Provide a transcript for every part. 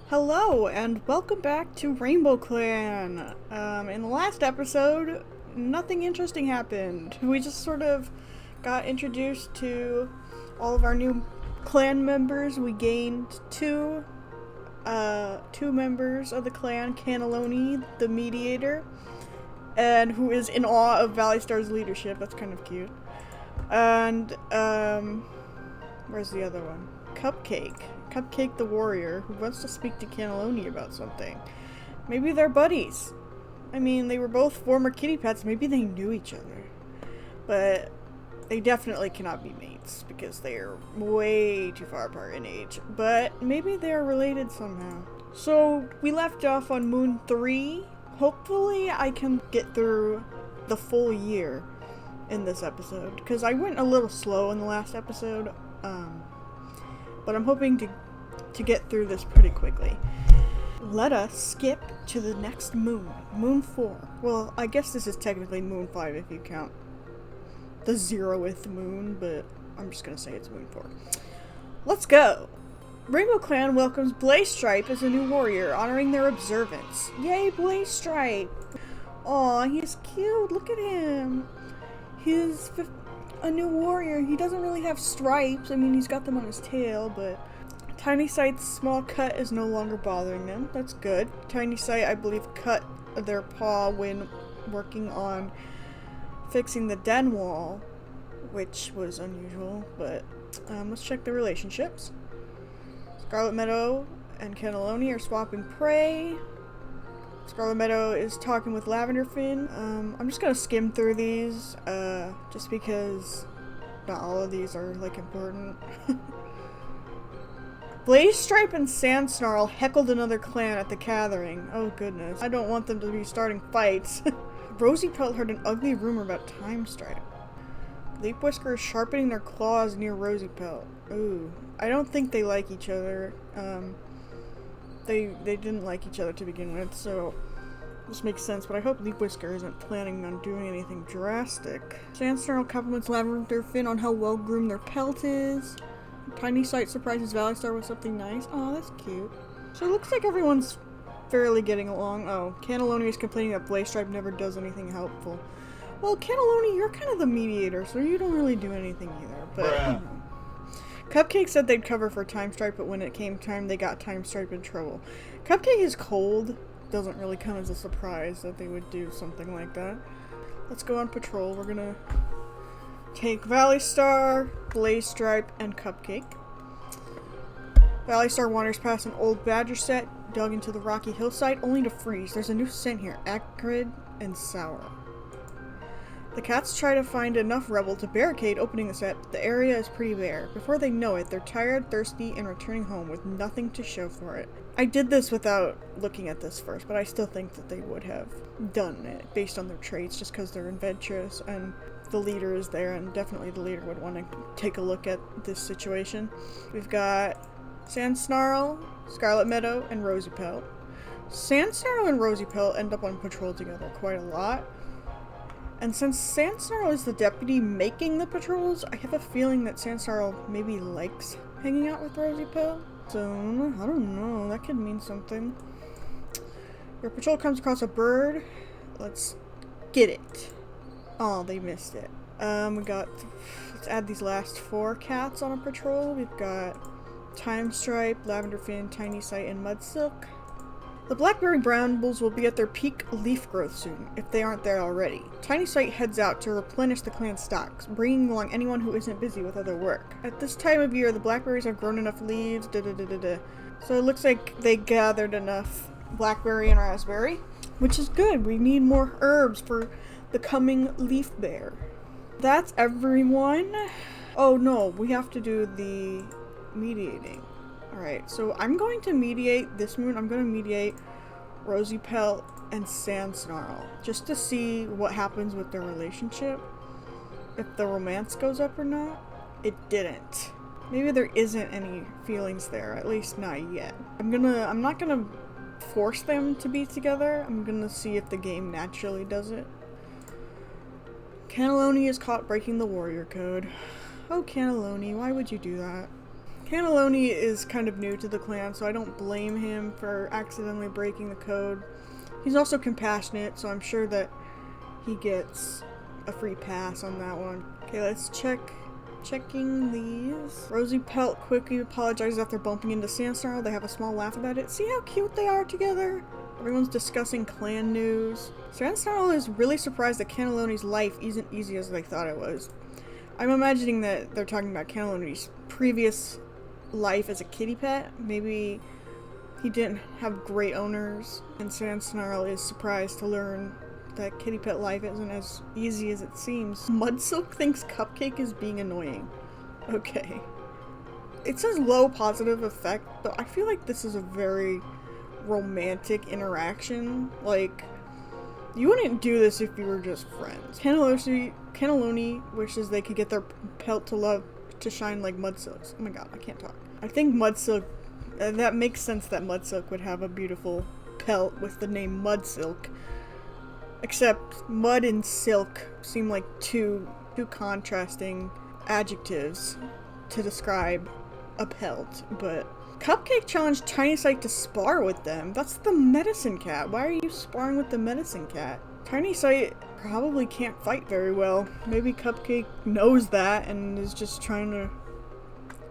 Hello and welcome back to Rainbow Clan. In the last episode, nothing interesting happened. We just sort of got introduced to all of our new clan members. We gained two members of the clan, Cannelloni, the mediator, and who is in awe of Valley Star's leadership. That's kind of cute. And, where's the other one? Cupcake the warrior, who wants to speak to Cannelloni about something. Maybe they're buddies. I mean, they were both former kitty pets. Maybe they knew each other. But they definitely cannot be mates, because they are way too far apart in age. But maybe they are related somehow. So, we left off on Moon 3. Hopefully I can get through the full year in this episode, because I went a little slow in the last episode. But I'm hoping to get through this pretty quickly. Let us skip to the next moon. Moon 4. Well, I guess this is technically Moon 5 if you count the 0th moon, but I'm just gonna say it's Moon 4. Let's go! Rainbow Clan welcomes Blazestripe as a new warrior, honoring their observance. Yay, Blazestripe! Aw, he's cute, look at him! He's a new warrior. He doesn't really have stripes. I mean, he's got them on his tail, but Tiny Sight's small cut is no longer bothering them. That's good. Tiny Sight, I believe, cut their paw when working on fixing the den wall, which was unusual, but let's check the relationships. Scarlet Meadow and Cannelloni are swapping prey. Scarlet Meadow is talking with Lavender Fin. I'm just gonna skim through these, just because not all of these are, like, important. Blazestripe and Sandsnarl heckled another clan at the gathering. Oh goodness, I don't want them to be starting fights. Rosy Pelt heard an ugly rumor about Time Stripe. Leap Whisker is sharpening their claws near Rosy Pelt. Ooh, I don't think they like each other. They didn't like each other to begin with, so this makes sense, but I hope Leap Whisker isn't planning on doing anything drastic. Sandsnarl compliments Lavender Fin on how well groomed their pelt is. Tiny Sight surprises Valley Star with something nice. Oh, that's cute. So it looks like everyone's fairly getting along. Oh, Cannelloni is complaining that Blazestripe never does anything helpful. Well, Cannelloni, you're kind of the mediator, so you don't really do anything either, but you know. Cupcake said they'd cover for Time Stripe, but when it came time, they got Time Stripe in trouble. Cupcake is cold. Doesn't really come as a surprise that they would do something like that. Let's go on patrol. We're gonna take Valley Star, Blazestripe, and Cupcake. Valley Star wanders past an old badger set, dug into the rocky hillside, only to freeze. There's a new scent here, acrid and sour. The cats try to find enough rubble to barricade opening the set, but the area is pretty bare. Before they know it, they're tired, thirsty, and returning home with nothing to show for it. I did this without looking at this first, but I still think that they would have done it based on their traits, just because they're adventurous and the leader is there, and definitely the leader would want to take a look at this situation. We've got Sandsnarl, Scarlet Meadow, and Rosy Pelt. Sandsnarl and Rosy Pelt end up on patrol together quite a lot. And since Sandsnarl is the deputy making the patrols, I have a feeling that Sandsnarl maybe likes hanging out with Rosy Pelt. So, I don't know, that could mean something. Your patrol comes across a bird. Let's get it. Oh, they missed it. Let's add these last 4 cats on a patrol. We've got Time Stripe, Lavender Fin, Tiny Sight, and Mudsilk. The blackberry brambles will be at their peak leaf growth soon, if they aren't there already. Tiny Sight heads out to replenish the clan's stocks, bringing along anyone who isn't busy with other work. At this time of year, the blackberries have grown enough leaves, So it looks like they gathered enough blackberry and raspberry, which is good. We need more herbs for the coming leaf bear. That's everyone. Oh no, we have to do the mediating. Alright, so I'm going to mediate this moon. I'm going to mediate Rosy Pelt and Sandsnarl, just to see what happens with their relationship. If the romance goes up or not. It didn't. Maybe there isn't any feelings there, at least not yet. I'm not gonna force them to be together. I'm gonna see if the game naturally does it. Cannelloni is caught breaking the warrior code. Oh, Cannelloni, why would you do that? Cannelloni is kind of new to the clan, so I don't blame him for accidentally breaking the code. He's also compassionate, so I'm sure that he gets a free pass on that one. Okay, let's checking these. Rosie Pelt quickly apologizes after bumping into Sandsnarl. They have a small laugh about it. See how cute they are together? Everyone's discussing clan news. Sandsnarl is really surprised that Cannelloni's life isn't easy as they thought it was. I'm imagining that they're talking about Cannelloni's previous life as a kitty pet. Maybe he didn't have great owners, and Sandsnarl is surprised to learn that kitty pet life isn't as easy as it seems. Mudsilk thinks Cupcake is being annoying. Okay. It says low positive effect, but I feel like this is a very romantic interaction. Like, you wouldn't do this if you were just friends. Cannelloni wishes they could get their pelt to shine like Mudsilk's. Oh my god, I can't talk. I think Mudsilk, that makes sense that Mudsilk would have a beautiful pelt with the name Mudsilk. Except mud and silk seem like two contrasting adjectives to describe a pelt, but Cupcake challenged Tiny Sight to spar with them. That's the medicine cat. Why are you sparring with the medicine cat? Tiny Sight probably can't fight very well. Maybe Cupcake knows that and is just trying to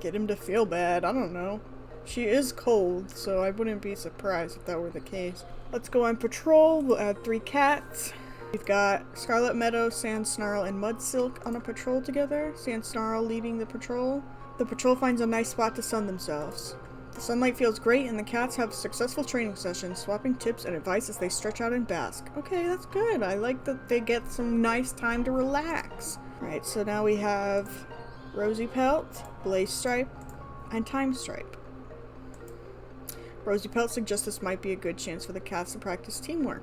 get him to feel bad. I don't know. She is cold, so I wouldn't be surprised if that were the case. Let's go on patrol. We'll add 3 cats. We've got Scarlet Meadow, Sandsnarl, and Mudsilk on a patrol together. Sandsnarl leading the patrol. The patrol finds a nice spot to sun themselves. The sunlight feels great, and the cats have successful training sessions, swapping tips and advice as they stretch out and bask. Okay, that's good. I like that they get some nice time to relax. Alright, so now we have Rosie Pelt, Blaze Stripe, and Time Stripe. Rosie Pelt suggests this might be a good chance for the cats to practice teamwork.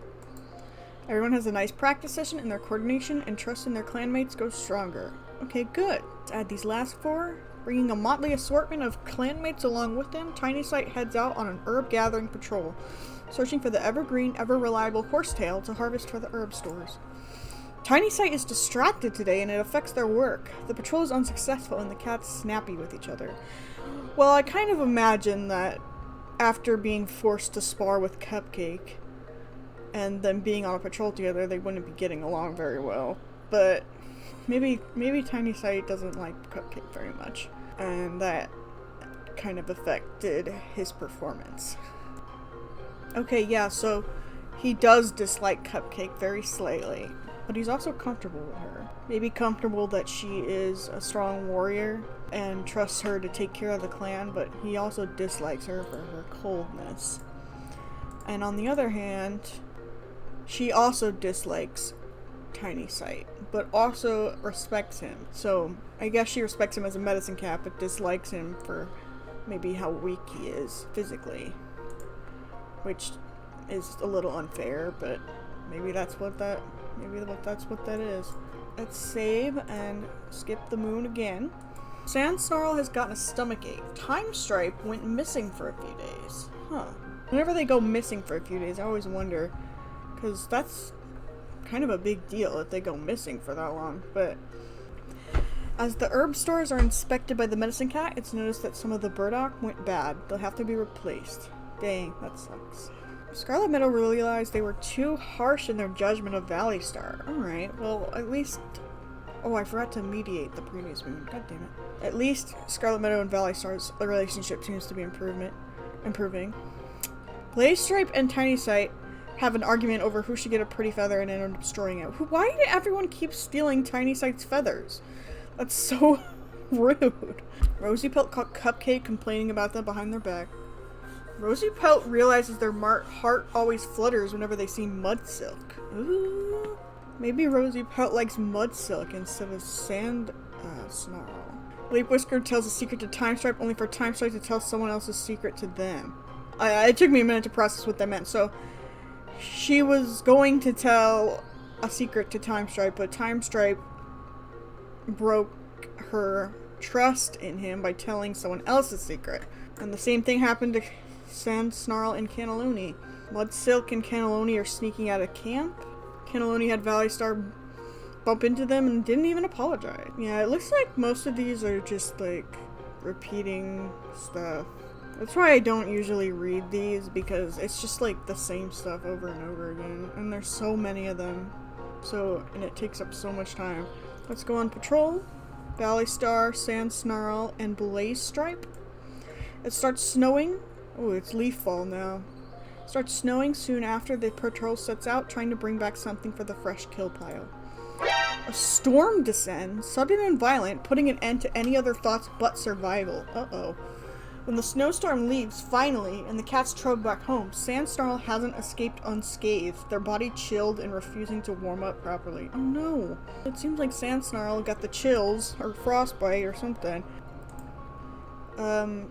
Everyone has a nice practice session, and their coordination and trust in their clanmates goes stronger. Okay, good. Let's add these last 4. Bringing a motley assortment of clanmates along with them, Tiny Sight heads out on an herb gathering patrol, searching for the evergreen, ever-reliable horsetail to harvest for the herb stores. Tiny Sight is distracted today, and it affects their work. The patrol is unsuccessful, and the cats snappy with each other. Well, I kind of imagine that after being forced to spar with Cupcake and then being on a patrol together, they wouldn't be getting along very well. But maybe Tiny Sight doesn't like Cupcake very much, and that kind of affected his performance. Okay, yeah, so he does dislike Cupcake very slightly, but he's also comfortable with her. Maybe comfortable that she is a strong warrior and trusts her to take care of the clan, but he also dislikes her for her coldness. And on the other hand, she also dislikes Tiny Sight, but also respects him. So I guess she respects him as a medicine cat, but dislikes him for maybe how weak he is physically, which is a little unfair, but maybe that's what that is. Let's save and skip the moon again. Sandsnarl has gotten a stomachache. Time Stripe went missing for a few days. Huh. Whenever they go missing for a few days, I always wonder, because that's kind of a big deal if they go missing for that long. But as the herb stores are inspected by the medicine cat, it's noticed that some of the burdock went bad. They'll have to be replaced. Dang, that sucks. Scarlet Meadow realized they were too harsh in their judgment of Valley Star. Alright, well, at least... Oh, I forgot to mediate the previous moon. God damn it. At least Scarlet Meadow and Valley Star's relationship seems to be improving. Blaze Stripe and Tiny Sight have an argument over who should get a pretty feather and end up destroying it. Why did everyone keep stealing Tiny Sight's feathers? That's so rude. Rosie Pelt caught Cupcake complaining about them behind their back. Rosie Pelt realizes their heart always flutters whenever they see Mudsilk. Ooh. Maybe Rosie Pelt likes Mudsilk instead of Sandsnarl. Leap Whisker tells a secret to Time Stripe only for Time Stripe to tell someone else's secret to them. It took me a minute to process what that meant. So she was going to tell a secret to Time Stripe, but Time Stripe broke her trust in him by telling someone else's secret. And the same thing happened to Sandsnarl and Cannelloni. Mudsilk and Cannelloni are sneaking out of camp. Cannelloni had Valley Star bump into them and didn't even apologize. Yeah, it looks like most of these are just like repeating stuff. That's why I don't usually read these, because it's just like the same stuff over and over again, and there's so many of them, and it takes up so much time. Let's go on patrol. Valley Star, Sand Snarl, and Blaze Stripe. It starts snowing. Oh, it's leaf fall now. It starts snowing soon after the patrol sets out, trying to bring back something for the fresh kill pile. A storm descends, sudden and violent, putting an end to any other thoughts but survival. Uh-oh. When the snowstorm leaves, finally, and the cats trudge back home, Sand Snarl hasn't escaped unscathed, their body chilled and refusing to warm up properly. Oh no. It seems like Sand Snarl got the chills, or frostbite, or something.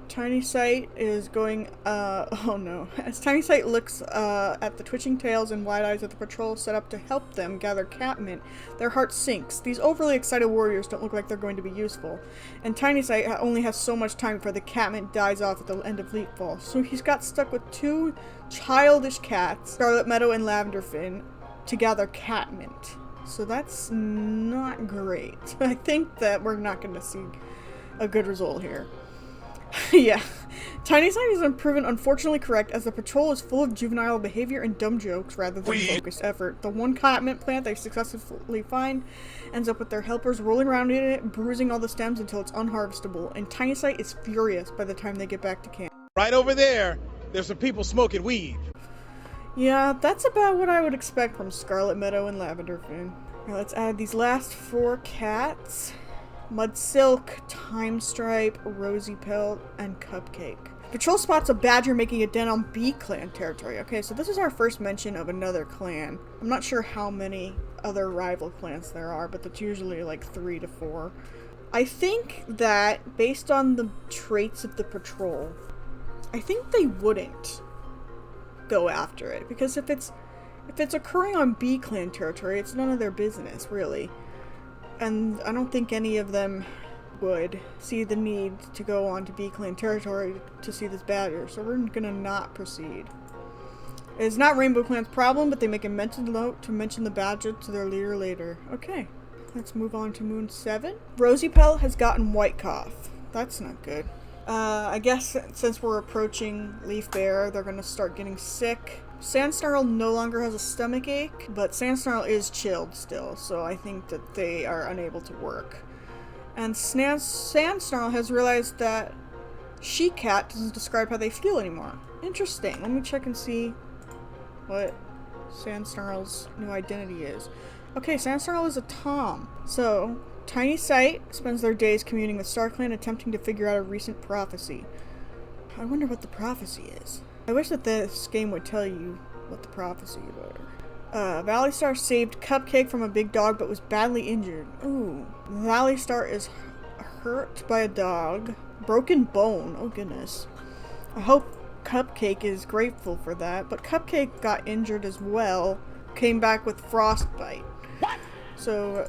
Tiny Sight is going, oh no. As Tiny Sight looks, at the twitching tails and wide eyes of the patrol set up to help them gather catmint, their heart sinks. These overly excited warriors don't look like they're going to be useful. And Tiny Sight only has so much time before the catmint dies off at the end of Leapfall. So he's got stuck with two childish cats, Scarlet Meadow and Lavender Fin, to gather catmint. So that's not great. I think that we're not going to see a good result here. Yeah. Tiny Sight has been proven unfortunately correct, as the patrol is full of juvenile behavior and dumb jokes rather than focused effort. The one catmint plant they successfully find ends up with their helpers rolling around in it, bruising all the stems until it's unharvestable, and Tiny Sight is furious by the time they get back to camp. Right over there, there's some people smoking weed. Yeah, that's about what I would expect from Scarlet Meadow and Lavender Fin. Now let's add these last 4 cats. Mud Silk, Time Stripe, Rosy Pelt, and Cupcake. Patrol spots a badger making a den on Bee Clan territory. Okay, so this is our first mention of another clan. I'm not sure how many other rival clans there are, but that's usually like 3 to 4. I think that, based on the traits of the patrol, I think they wouldn't go after it. Because if it's occurring on Bee Clan territory, it's none of their business, really. And I don't think any of them would see the need to go on to Bee Clan territory to see this badger, so we're gonna not proceed. It's not Rainbow Clan's problem, but they make a mental note to mention the badger to their leader later. Okay, let's move on to Moon 7. Rosy Pelt has gotten white cough. That's not good. I guess since we're approaching Leaf Bear, they're gonna start getting sick. Sand Snarl no longer has a stomach ache, but Sand Snarl is chilled still, so I think that they are unable to work. And Sand Snarl has realized that She-Cat doesn't describe how they feel anymore. Interesting. Let me check and see what Sand Snarl's new identity is. Okay, Sand Snarl is a Tom. So, Tiny Sight spends their days communing with StarClan, attempting to figure out a recent prophecy. I wonder what the prophecy is. I wish that this game would tell you what the prophecy were. Valley Star saved Cupcake from a big dog but was badly injured. Ooh. Valley Star is hurt by a dog. Broken bone. Oh goodness. I hope Cupcake is grateful for that, but Cupcake got injured as well. Came back with frostbite. What? So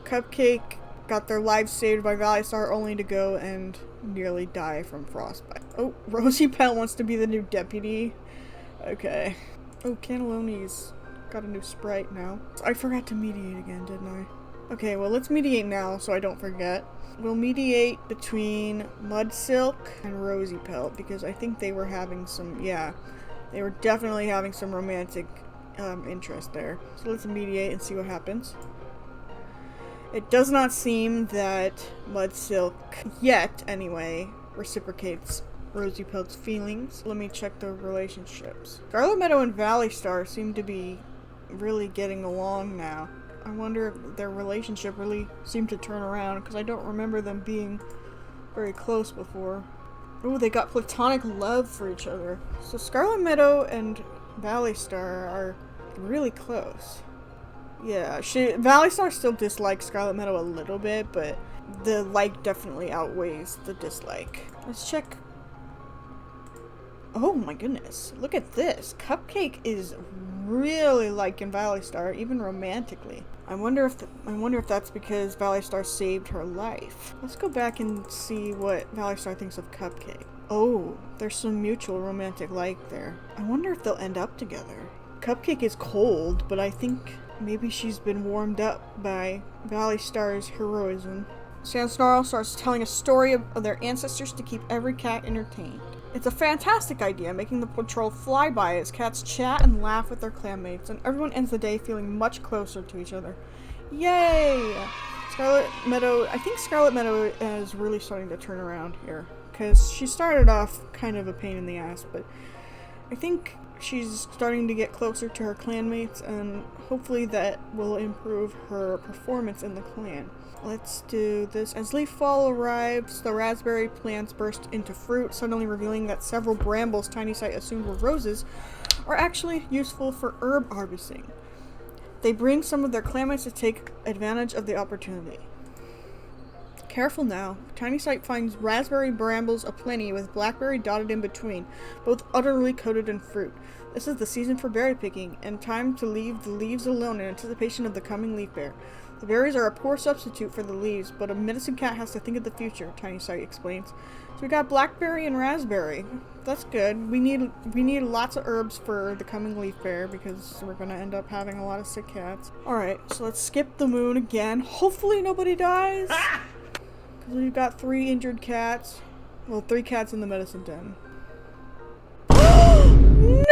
Cupcake got their lives saved by Valley Star, only to go and nearly die from frostbite. Oh, Rosy Pelt wants to be the new deputy. Okay. Oh, Cannelloni's got a new sprite now. I forgot to mediate again, didn't I? Okay, well, let's mediate now so I don't forget. We'll mediate between Mud Silk and Rosy Pelt, because I think they were having some, they were definitely having some romantic interest there. So let's mediate and see what happens. It does not seem that Mud Silk, yet anyway, reciprocates Rosy Pelt's feelings. Let me check the relationships. Scarlet Meadow and Valley Star seem to be really getting along now. I wonder if their relationship really seemed to turn around, because I don't remember them being very close before. Oh, they got platonic love for each other. So Scarlet Meadow and Valley Star are really close. Yeah, Valley Star still dislikes Scarlet Meadow a little bit, but the like definitely outweighs the dislike. Let's check. Oh my goodness, look at this. Cupcake is really liking Valley Star, even romantically. I wonder if that's because Valley Star saved her life. Let's go back and see what Valley Star thinks of Cupcake. Oh, there's some mutual romantic like there. I wonder if they'll end up together. Cupcake is cold, but I think maybe she's been warmed up by Valley Star's heroism. Sandsnarl starts telling a story of their ancestors to keep every cat entertained. It's a fantastic idea, making the patrol fly by as cats chat and laugh with their clanmates, and everyone ends the day feeling much closer to each other. Yay! I think Scarlet Meadow is really starting to turn around here, because she started off kind of a pain in the ass, but I think she's starting to get closer to her clanmates, and hopefully that will improve her performance in the clan. Let's do this. As leaf fall arrives, the raspberry plants burst into fruit, suddenly revealing that several brambles Tiny Sight assumed were roses are actually useful for herb harvesting. They bring some of their clanmates to take advantage of the opportunity. Careful now. Tiny Sight finds raspberry brambles aplenty with blackberry dotted in between, both utterly coated in fruit. This is the season for berry picking, and time to leave the leaves alone in anticipation of the coming leaf bear. The berries are a poor substitute for the leaves, but a medicine cat has to think of the future, Tiny Sight explains. So we got blackberry and raspberry. That's good. We need lots of herbs for the coming leaf bear because we're gonna end up having a lot of sick cats. Alright, so let's skip the moon again. Hopefully nobody dies. Because we've got 3 injured cats. Well, 3 cats in the medicine den. No!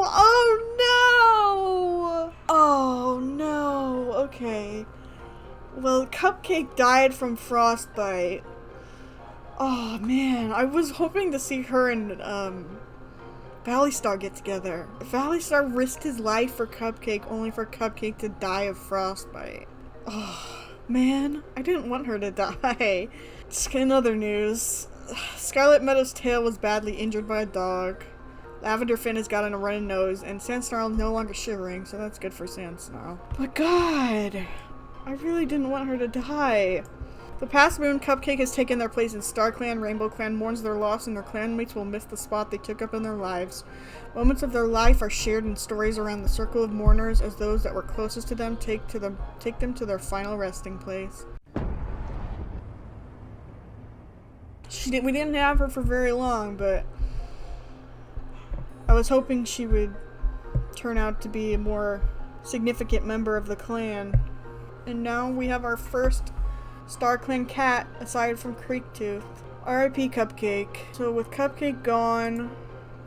Oh no! Oh no! Okay. Well, Cupcake died from frostbite. Oh man, I was hoping to see her and Valley Star get together. Valley Star risked his life for Cupcake only for Cupcake to die of frostbite. Oh man, I didn't want her to die. In other news, Scarlet Meadow's tail was badly injured by a dog. Lavender Finn has gotten a runny nose, and Sandsnarl no longer shivering, so that's good for Sandsnarl. But God, I really didn't want her to die. The past moon, Cupcake has taken their place in Star Clan. Rainbow Clan mourns their loss, and their clanmates will miss the spot they took up in their lives. Moments of their life are shared in stories around the circle of mourners, as those that were closest to them take them to their final resting place. We didn't have her for very long, but I was hoping she would turn out to be a more significant member of the clan. And now we have our first Star Clan cat, aside from Creektooth. R.I.P. Cupcake. So with Cupcake gone,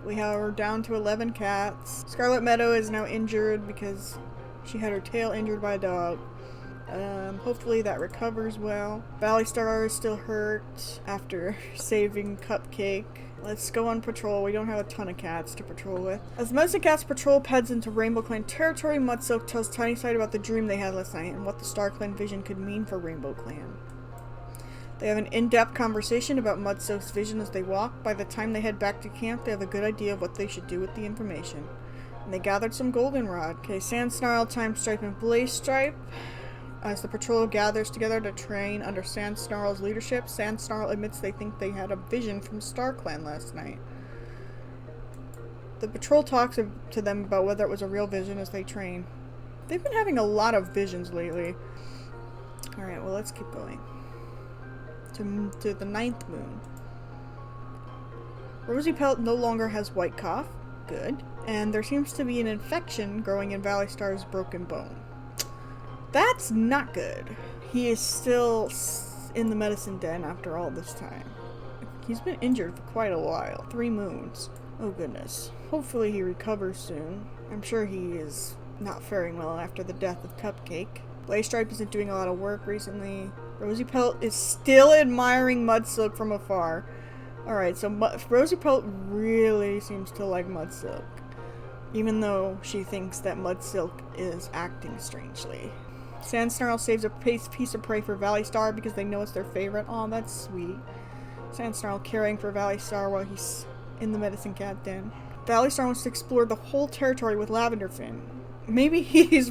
we're down to 11 cats. Scarlet Meadow is now injured because she had her tail injured by a dog. Hopefully that recovers well. Valley Star is still hurt after saving Cupcake. Let's go on patrol. We don't have a ton of cats to patrol with. As Medicine Cats patrol heads into Rainbow Clan territory, Mudsilk tells Tiny Sight about the dream they had last night and what the Star Clan vision could mean for Rainbow Clan. They have an in-depth conversation about Mudsilk's vision as they walk. By the time they head back to camp, they have a good idea of what they should do with the information. And they gathered some goldenrod. Okay, Sandsnarl, Time Stripe, and Blaze Stripe. As the patrol gathers together to train under Sandsnarl's leadership, Sandsnarl admits they think they had a vision from Star Clan last night. The patrol talks to them about whether it was a real vision as they train. They've been having a lot of visions lately. Alright, well let's keep going. To the 9th moon. Rosy Pelt no longer has white cough. Good. And there seems to be an infection growing in Valley Star's broken bone. That's not good. He is still in the medicine den after all this time. He's been injured for quite a while. 3 moons. Oh goodness. Hopefully he recovers soon. I'm sure he is not faring well after the death of Cupcake. Blaze Stripe isn't doing a lot of work recently. Rosy Pelt is still admiring Mudsilk from afar. Alright, so Rosy Pelt really seems to like Mudsilk. Even though she thinks that Mudsilk is acting strangely. Sandsnarl saves a piece of prey for Valley Star because they know it's their favorite. Aw, that's sweet. Sandsnarl caring for Valley Star while he's in the medicine cat den. Valley Star wants to explore the whole territory with Lavender Finn. Maybe he's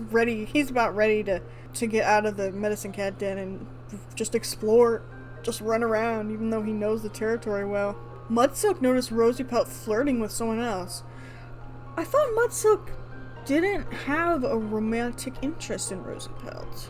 about ready to get out of the medicine cat den and just explore, just run around, even though he knows the territory well. Mudsilk noticed Rosy Pelt flirting with someone else. I thought Mudsilk didn't have a romantic interest in Rosy Pelt.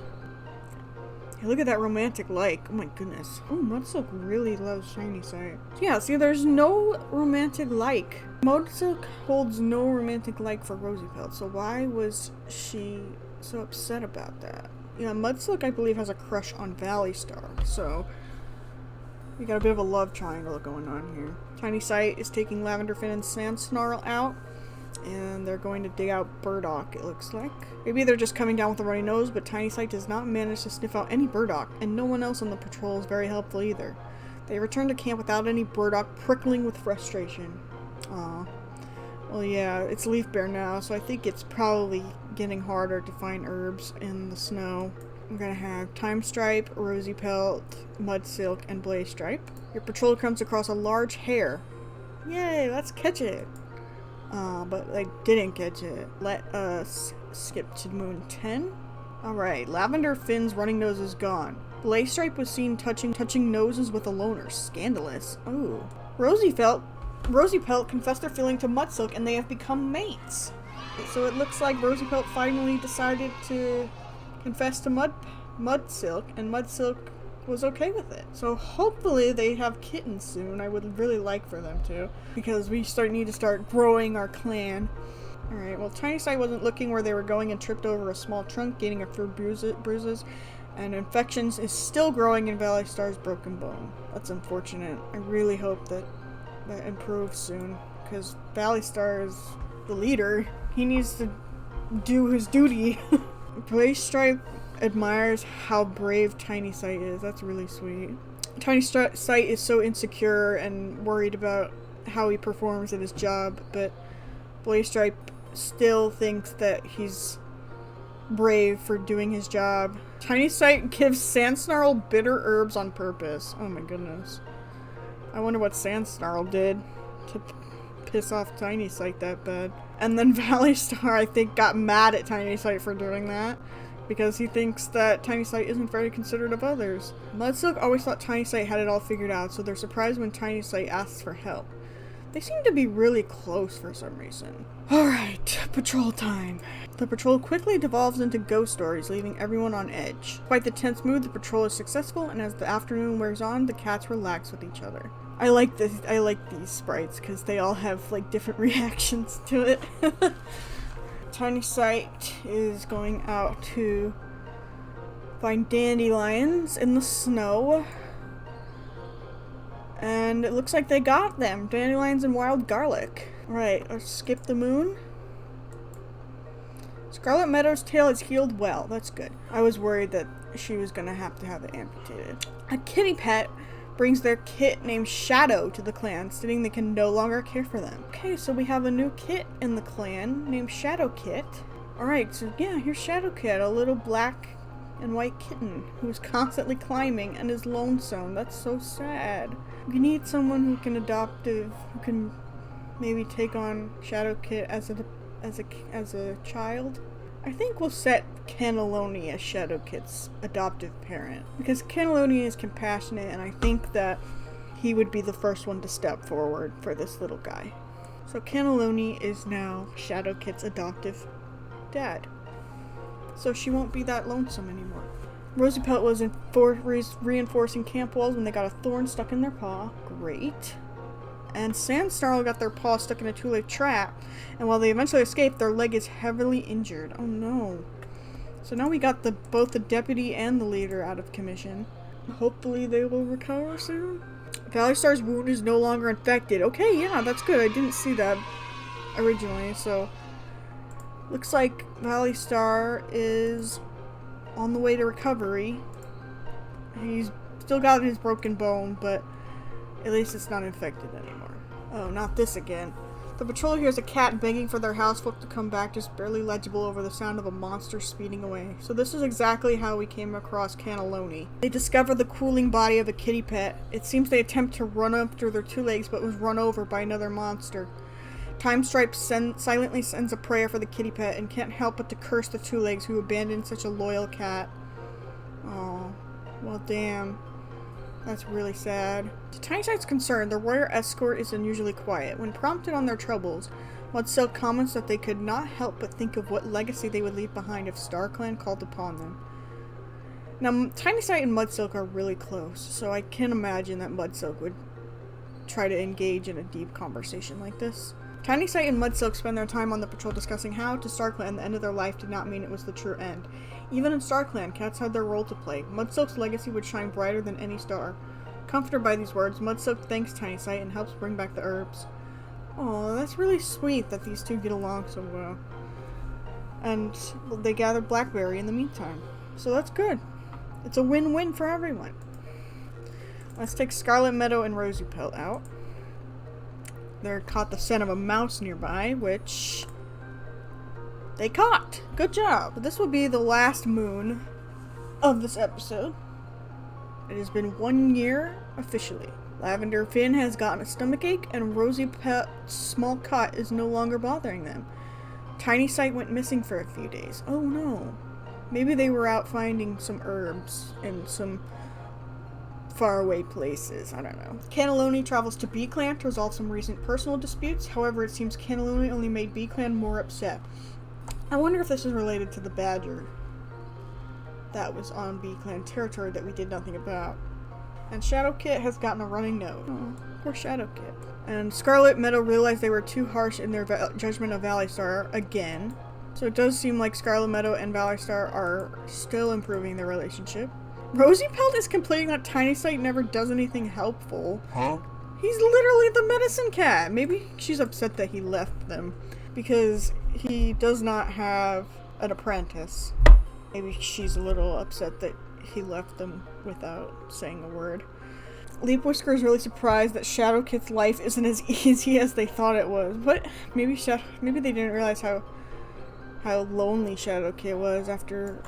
Hey, look at that romantic like. Oh my goodness. Oh, Mudsilk really loves Shiny Sight. Yeah, see, there's no romantic like. Mudsilk holds no romantic like for Rosy Pelt, so why was she so upset about that? Yeah, Mudsilk, I believe, has a crush on Valley Star, so we got a bit of a love triangle going on here. Tiny Sight is taking Lavender Fin and Sand Snarl out, and they're going to dig out burdock, it looks like. Maybe they're just coming down with a runny nose, but Tiny Sight does not manage to sniff out any burdock, and no one else on the patrol is very helpful either. They return to camp without any burdock, prickling with frustration. Aw. Well, yeah, it's Leaf Bear now, so I think it's probably getting harder to find herbs in the snow. I'm gonna have Time Stripe, Rosy Pelt, Mudsilk, and Blaze Stripe. Your patrol comes across a large hare. Yay, let's catch it! But I didn't catch it. Let us skip to Moon 10. Alright, Lavender Fin's running nose is gone. Blaze Stripe was seen touching noses with a loner. Scandalous. Oh. Rosy Pelt confessed their feeling to Mudsilk, and they have become mates. So it looks like Rosy Pelt finally decided to confess to Mudsilk, and Mudsilk was okay with it. So hopefully they have kittens soon. I would really like for them to, because we need to start growing our clan. Alright, well, Tiny Sight wasn't looking where they were going and tripped over a small trunk, gaining a few bruises, and infections is still growing in Valley Star's broken bone. That's unfortunate. I really hope that improves soon, because Valley Star is the leader. He needs to do his duty. Blaze Stripe admires how brave Tiny Sight is. That's really sweet. Tiny Sight is so insecure and worried about how he performs at his job, but Blaze Stripe still thinks that he's brave for doing his job. Tiny Sight gives Sand Snarl bitter herbs on purpose. Oh my goodness. I wonder what Sand Snarl did to piss off Tiny Sight that bad. And then Valley Star, I think, got mad at Tiny Sight for doing that, because he thinks that Tiny Sight isn't very considerate of others. Mudsilk always thought Tiny Sight had it all figured out, so they're surprised when Tiny Sight asks for help. They seem to be really close for some reason. Alright, patrol time. The patrol quickly devolves into ghost stories, leaving everyone on edge. Despite the tense mood, the patrol is successful, and as the afternoon wears on, the cats relax with each other. I like these sprites, because they all have, like, different reactions to it. Tiny Sight is going out to find dandelions in the snow. And it looks like they got them. Dandelions and wild garlic. Alright, let's skip the moon. Scarlet Meadow's tail is healed well. That's good. I was worried that she was gonna have it amputated. A kitty pet brings their kit named Shadow to the clan, stating they can no longer care for them. Okay, so we have a new kit in the clan named Shadow Kit. Alright, so yeah, here's Shadow Kit, a little black and white kitten who's constantly climbing and is lonesome. That's so sad. We need someone who can maybe take on Shadow Kit as a child. I think we'll set Cannelloni as Shadow Kit's adoptive parent, because Cannelloni is compassionate, and I think that he would be the first one to step forward for this little guy. So Cannelloni is now Shadow Kit's adoptive dad, so she won't be that lonesome anymore. Rosy Pelt was reinforcing camp walls when they got a thorn stuck in their paw. Great. And Sand Snarl got their paw stuck in a two-leaf trap, and while they eventually escaped, their leg is heavily injured. Oh no. So now we got both the deputy and the leader out of commission. Hopefully they will recover soon. Valley Star's wound is no longer infected. Okay, yeah, that's good. I didn't see that originally, so looks like Valley Star is on the way to recovery. He's still got his broken bone, but at least it's not infected anymore. Oh, not this again. The patrol hears a cat begging for their housefolk to come back, just barely legible over the sound of a monster speeding away. So this is exactly how we came across Cannelloni. They discover the cooling body of a kitty pet. It seems they attempt to run up through their two legs, but was run over by another monster. Time Stripe silently sends a prayer for the kitty pet and can't help but to curse the two legs who abandoned such a loyal cat. Oh, well damn. That's really sad. To Tiny Sight's concern, the warrior escort is unusually quiet. When prompted on their troubles, Mudsilk comments that they could not help but think of what legacy they would leave behind if StarClan called upon them. Now, Tiny Sight and Mudsilk are really close, so I can imagine that Mudsilk would try to engage in a deep conversation like this. Tiny Sight and Mudsilk spend their time on the patrol discussing how, to StarClan, the end of their life did not mean it was the true end. Even in StarClan, cats had their role to play. Mudsilk's legacy would shine brighter than any star. Comforted by these words, Mudsilk thanks Tiny Sight and helps bring back the herbs. Oh, that's really sweet that these two get along so well. And they gather blackberry in the meantime. So that's good. It's a win-win for everyone. Let's take Scarlet Meadow and Rosy Pelt out. They're caught the scent of a mouse nearby, which they caught. Good job. This will be the last moon of this episode. It has been 1 year officially. Lavender Finn has gotten a stomachache, and Rosy Pelt's small cut is no longer bothering them. Tiny Sight went missing for a few days. Oh no. Maybe they were out finding some herbs in some faraway places. I don't know. Cannelloni travels to B-Clan to resolve some recent personal disputes. However, it seems Cannelloni only made B-Clan more upset. I wonder if this is related to the badger that was on B-Clan territory that we did nothing about. And Shadow Kit has gotten a running nose. Oh, poor Shadow Kit. And Scarlet Meadow realized they were too harsh in their judgment of Valley Star again. So it does seem like Scarlet Meadow and Valley Star are still improving their relationship. Rosy Pelt is complaining that Tiny Sight never does anything helpful. Huh? He's literally the medicine cat. Maybe she's upset that he left them because he does not have an apprentice. Maybe she's a little upset that he left them without saying a word. Leap Whisker is really surprised that Shadow Kit's life isn't as easy as they thought it was. But maybe they didn't realize how lonely Shadow Kit was after.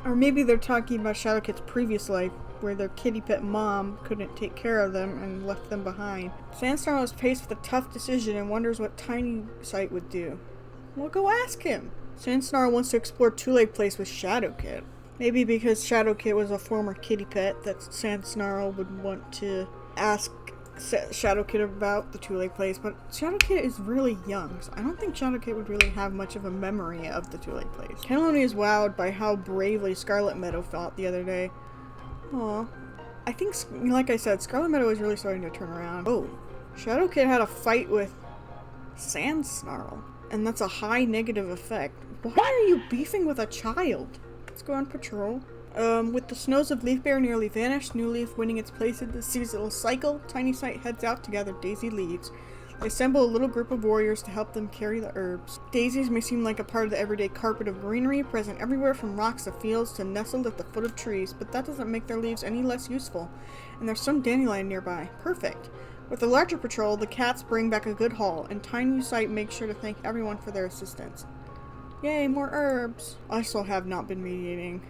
Or maybe they're talking about Shadow Kit's previous life, where their kitty pet mom couldn't take care of them and left them behind. Sandstorm was faced with a tough decision and wonders what Tiny Sight would do. Well, go ask him. Sandstorm wants to explore Two-Leg Place with Shadow Kit. Maybe because Shadow Kit was a former kitty pet that Sandsnarl would want to ask Shadow Kit about the Two-Leg Place, but Shadow Kit is really young, so I don't think Shadow Kit would really have much of a memory of the Two-Leg Place. Cannelloni is wowed by how bravely Scarlet Meadow fought the other day. Aw. I think, like I said, Scarlet Meadow is really starting to turn around. Oh, Shadow Kit had a fight with Sandsnarl, and that's a high negative effect. Why are you beefing with a child? Let's go on patrol. With the snows of Leafbear nearly vanished, New Leaf winning its place in the seasonal cycle, Tiny Sight heads out to gather daisy leaves. They assemble a little group of warriors to help them carry the herbs. Daisies may seem like a part of the everyday carpet of greenery, present everywhere from rocks to fields to nestled at the foot of trees, but that doesn't make their leaves any less useful. And there's some dandelion nearby. Perfect. With the larger patrol, the cats bring back a good haul, and Tiny Sight makes sure to thank everyone for their assistance. Yay, more herbs! I still have not been mediating.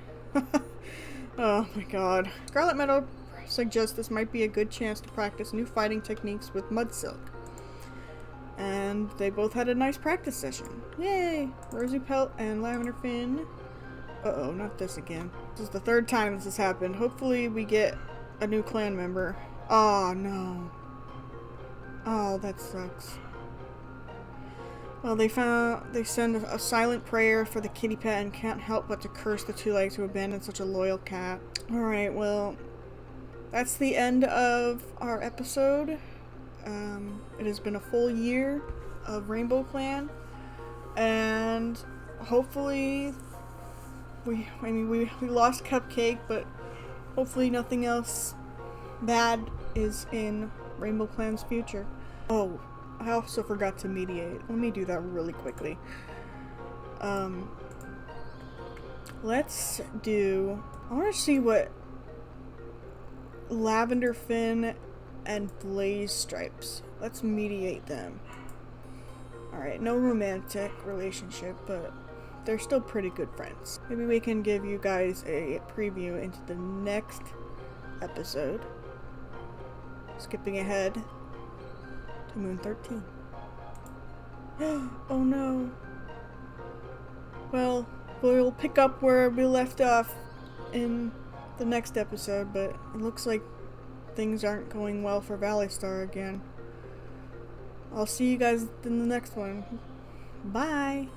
Oh my god. Scarlet Meadow suggests this might be a good chance to practice new fighting techniques with Mudsilk. And they both had a nice practice session. Yay! Rosy Pelt and Lavender Finn. Uh-oh, not this again. This is the third time this has happened. Hopefully we get a new clan member. Oh no. Oh, that sucks. Well, they send a silent prayer for the kitty pet and can't help but to curse the two legs who abandoned such a loyal cat. Alright, well, that's the end of our episode. It has been a full year of Rainbow Clan, and hopefully we lost Cupcake, but hopefully nothing else bad is in Rainbow Clan's future. Oh, I also forgot to mediate. Let me do that really quickly. Let's do... I want to see what Lavender Finn and Blaze Stripes. Let's mediate them. Alright, no romantic relationship, but they're still pretty good friends. Maybe we can give you guys a preview into the next episode. Skipping ahead to Moon 13. Oh no. Well, we'll pick up where we left off in the next episode, but it looks like things aren't going well for Valley Star again. I'll see you guys in the next one. Bye!